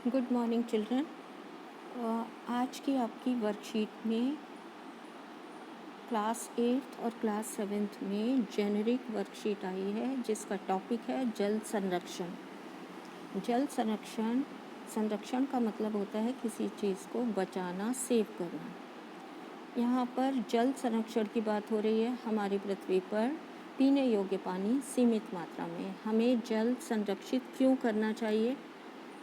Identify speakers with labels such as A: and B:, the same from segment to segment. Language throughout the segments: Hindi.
A: Good morning children. आज की आपकी वर्कशीट में क्लास 8th और क्लास 7th में जेनरिक वर्कशीट आई है जिसका टॉपिक है जल संरक्षण। जल संरक्षण संरक्षण का मतलब होता है किसी चीज़ को बचाना, सेव करना। यहाँ पर जल संरक्षण की बात हो रही है। हमारी पृथ्वी पर पीने योग्य पानी सीमित मात्रा में। हमें जल संरक्षित क्यों करना चाहिए?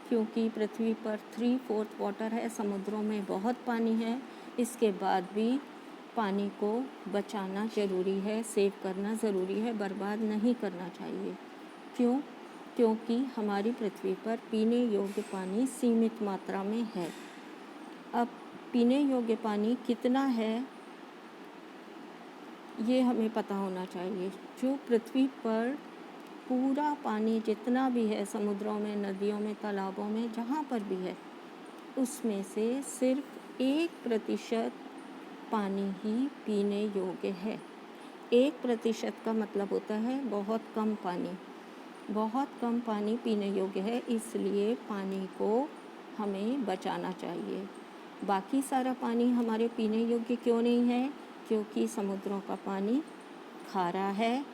A: क्योंकि पृथ्वी पर 3/4 वाटर है, समुद्रों में बहुत पानी है। इसके बाद भी पानी को बचाना ज़रूरी है, सेव करना ज़रूरी है, बर्बाद नहीं करना चाहिए। क्यों? क्योंकि हमारी पृथ्वी पर पीने योग्य पानी सीमित मात्रा में है। अब पीने योग्य पानी कितना है ये हमें पता होना चाहिए। जो पृथ्वी पर पूरा पानी जितना भी है, समुद्रों में, नदियों में, तालाबों में, जहाँ पर भी है, उसमें से सिर्फ 1% पानी ही पीने योग्य है। 1% का मतलब होता है बहुत कम पानी। बहुत कम पानी पीने योग्य है, इसलिए पानी को हमें बचाना चाहिए। बाकी सारा पानी हमारे पीने योग्य क्यों नहीं है? क्योंकि समुद्रों का पानी खारा है,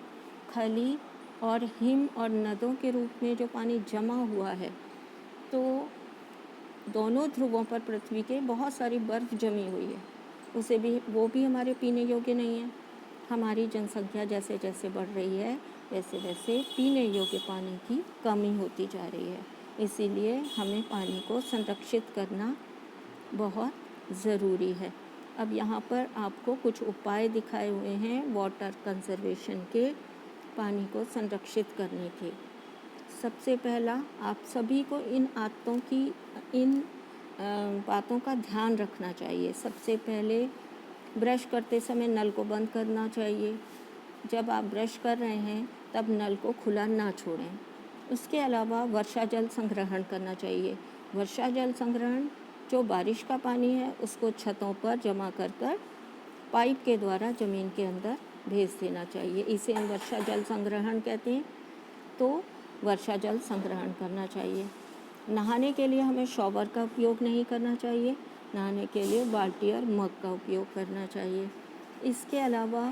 A: खली और हिम और नदों के रूप में जो पानी जमा हुआ है, तो दोनों ध्रुवों पर पृथ्वी के बहुत सारी बर्फ़ जमी हुई है, वो भी हमारे पीने योग्य नहीं है। हमारी जनसंख्या जैसे जैसे बढ़ रही है वैसे वैसे पीने योग्य पानी की कमी होती जा रही है। इसीलिए हमें पानी को संरक्षित करना बहुत ज़रूरी है। अब यहाँ पर आपको कुछ उपाय दिखाए हुए हैं वाटर कंजर्वेशन के, पानी को संरक्षित करने के। सबसे पहला, आप सभी को इन बातों का ध्यान रखना चाहिए। सबसे पहले ब्रश करते समय नल को बंद करना चाहिए। जब आप ब्रश कर रहे हैं तब नल को खुला ना छोड़ें। उसके अलावा वर्षा जल संग्रहण करना चाहिए। वर्षा जल संग्रहण, जो बारिश का पानी है उसको छतों पर जमा कर पाइप के द्वारा ज़मीन के अंदर भेज देना चाहिए। इसे हम वर्षा जल संग्रहण कहते हैं। तो वर्षा जल संग्रहण करना चाहिए। नहाने के लिए हमें शॉवर का उपयोग नहीं करना चाहिए। नहाने के लिए बाल्टी और मग का उपयोग करना चाहिए। इसके अलावा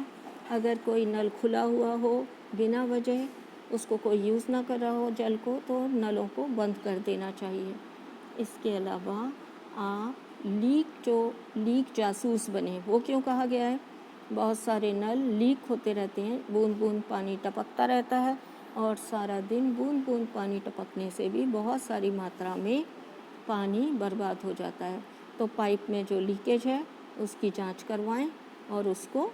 A: अगर कोई नल खुला हुआ हो बिना वजह, उसको कोई यूज़ ना कर रहा हो जल को, तो नलों को बंद कर देना चाहिए। इसके अलावा आप लीक जासूस बने। वो क्यों कहा गया है? बहुत सारे नल लीक होते रहते हैं, बूंद बूंद पानी टपकता रहता है और सारा दिन बूंद बूंद पानी टपकने से भी बहुत सारी मात्रा में पानी बर्बाद हो जाता है। तो पाइप में जो लीकेज है उसकी जांच करवाएं और उसको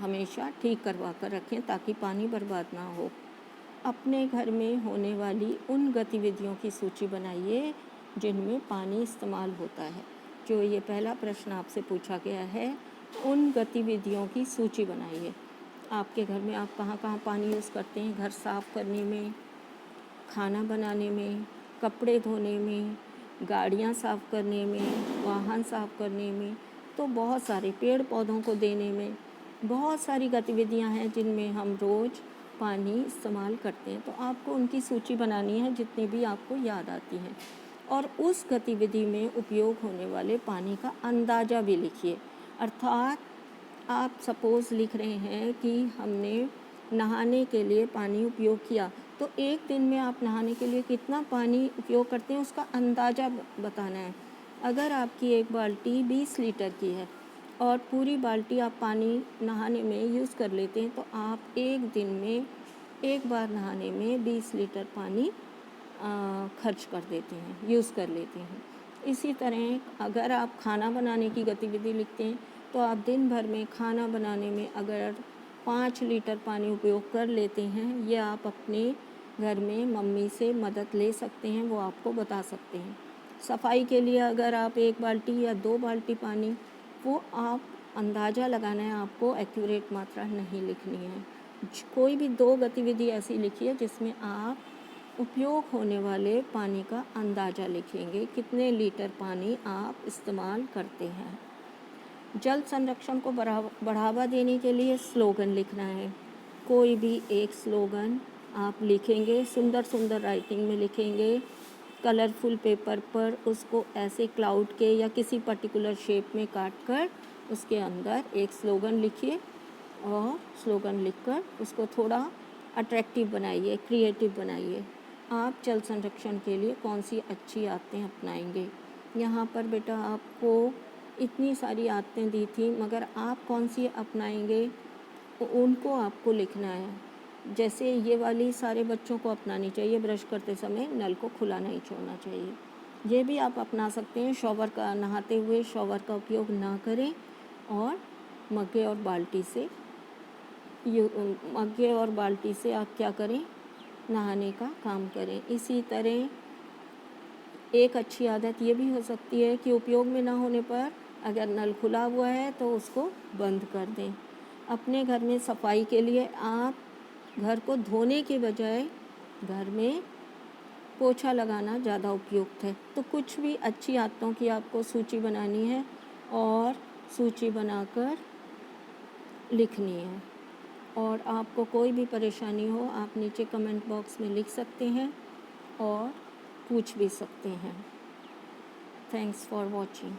A: हमेशा ठीक करवा कर रखें ताकि पानी बर्बाद ना हो। अपने घर में होने वाली उन गतिविधियों की सूची बनाइए जिनमें पानी इस्तेमाल होता है। जो ये पहला प्रश्न आपसे पूछा गया है, उन गतिविधियों की सूची बनाइए। आपके घर में आप कहाँ कहाँ पानी यूज़ करते हैं? घर साफ़ करने में, खाना बनाने में, कपड़े धोने में, गाड़ियाँ साफ़ करने में, वाहन साफ़ करने में, तो बहुत सारे पेड़ पौधों को देने में, बहुत सारी गतिविधियाँ हैं जिनमें हम रोज़ पानी इस्तेमाल करते हैं। तो आपको उनकी सूची बनानी है जितनी भी आपको याद आती हैं, और उस गतिविधि में उपयोग होने वाले पानी का अंदाज़ा भी लिखिए। अर्थात आप सपोज़ लिख रहे हैं कि हमने नहाने के लिए पानी उपयोग किया, तो एक दिन में आप नहाने के लिए कितना पानी उपयोग करते हैं उसका अंदाज़ा बताना है। अगर आपकी एक बाल्टी 20 लीटर की है और पूरी बाल्टी आप पानी नहाने में यूज़ कर लेते हैं, तो आप एक दिन में एक बार नहाने में 20 लीटर पानी खर्च कर देते हैं, यूज़ कर लेते हैं। इसी तरह अगर आप खाना बनाने की गतिविधि लिखते हैं, तो आप दिन भर में खाना बनाने में अगर 5 लीटर पानी उपयोग कर लेते हैं, ये आप अपने घर में मम्मी से मदद ले सकते हैं, वो आपको बता सकते हैं। सफाई के लिए अगर आप 1 बाल्टी या 2 बाल्टी पानी, वो आप अंदाज़ा लगाना है, आपको एक्यूरेट मात्रा नहीं लिखनी है। कोई भी 2 गतिविधि ऐसी लिखिए जिसमें आप उपयोग होने वाले पानी का अंदाज़ा लिखेंगे, कितने लीटर पानी आप इस्तेमाल करते हैं। जल संरक्षण को बढ़ावा देने के लिए स्लोगन लिखना है। कोई भी एक स्लोगन आप लिखेंगे, सुंदर सुंदर राइटिंग में लिखेंगे कलरफुल पेपर पर उसको ऐसे क्लाउड के या किसी पर्टिकुलर शेप में काट कर उसके अंदर एक स्लोगन लिखिए और स्लोगन लिखकर उसको थोड़ा अट्रैक्टिव बनाइए, क्रिएटिव बनाइए। आप जल संरक्षण के लिए कौन सी अच्छी आदतें अपनाएंगे? यहाँ पर बेटा आपको इतनी सारी आदतें दी थी, मगर आप कौन सी अपनाएंगे उनको आपको लिखना है। जैसे ये वाली सारे बच्चों को अपनानी चाहिए, ब्रश करते समय नल को खुला नहीं छोड़ना चाहिए। ये भी आप अपना सकते हैं, शॉवर का नहाते हुए शॉवर का उपयोग ना करें और मग्गे और बाल्टी से आप क्या करें, नहाने का काम करें। इसी तरह एक अच्छी आदत ये भी हो सकती है कि उपयोग में ना होने पर अगर नल खुला हुआ है तो उसको बंद कर दें। अपने घर में सफाई के लिए आप घर को धोने के बजाय घर में पोछा लगाना ज़्यादा उपयुक्त है। तो कुछ भी अच्छी आदतों की आपको सूची बनानी है और सूची बनाकर लिखनी है। और आपको कोई भी परेशानी हो आप नीचे कमेंट बॉक्स में लिख सकते हैं और पूछ भी सकते हैं। Thanks for watching.